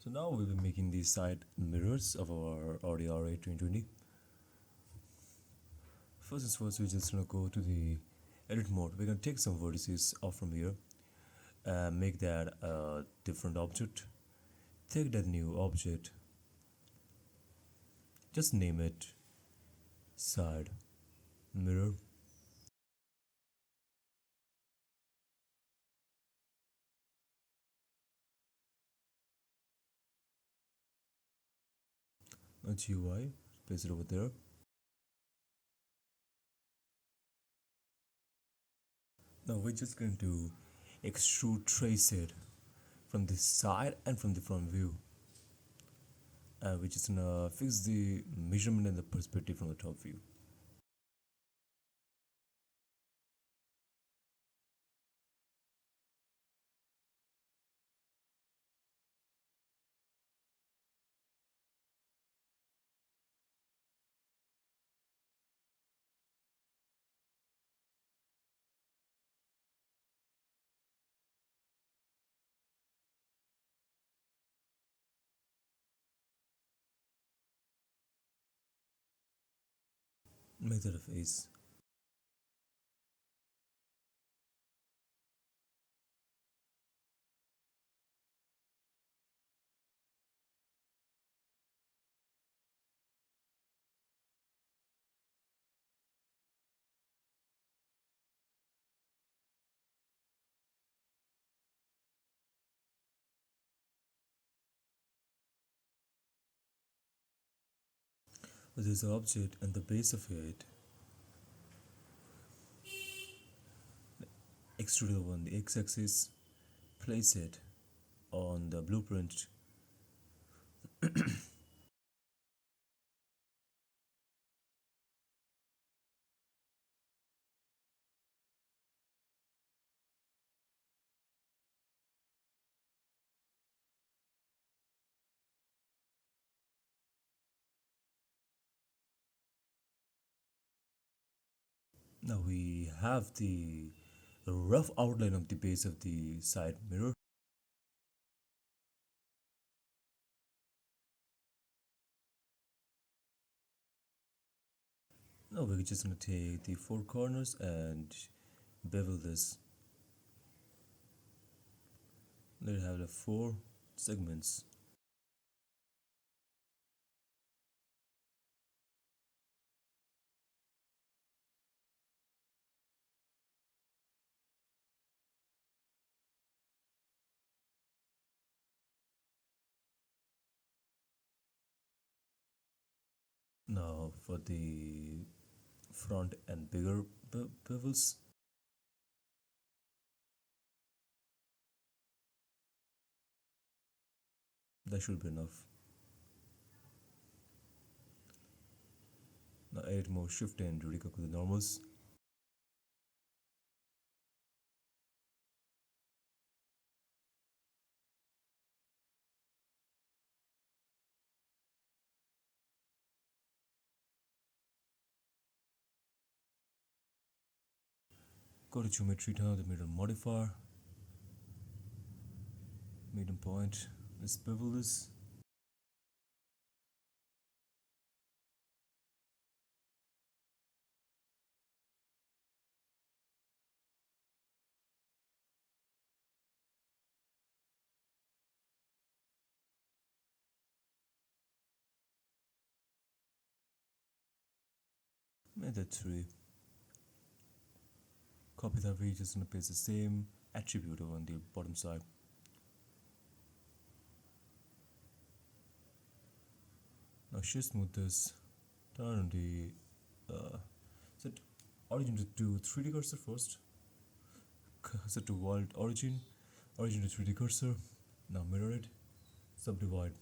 So now we'll be making the side mirrors of our Audi R8 2020. First things first, we're just gonna go to the edit mode. We're gonna take some vertices off from here and make that a different object. Take that new object, just name it side mirror. A GUI, place it over there. Now we're just going to extrude trace it from the side and from the front view. And we're just gonna fix the measurement and the perspective from the top view. Make that a face. There's an object and the base of it. Extrude it on the x-axis. Place it on the blueprint. Now we have the rough outline of the base of the side mirror. Now we're just gonna take the four corners and bevel this. Let it have the four segments. Now for the front and bigger bevels. That should be enough. Now edit mode, shift and recalculate the normals. Go to geometry, turn on the middle modifier, medium point. Let's bevel this. Make that 3. Copy that, we just gonna paste the same attribute on the bottom side. Now shift smooth this, turn on the set origin to 3D cursor first. Set to world origin, origin to 3D cursor. Now mirror it, subdivide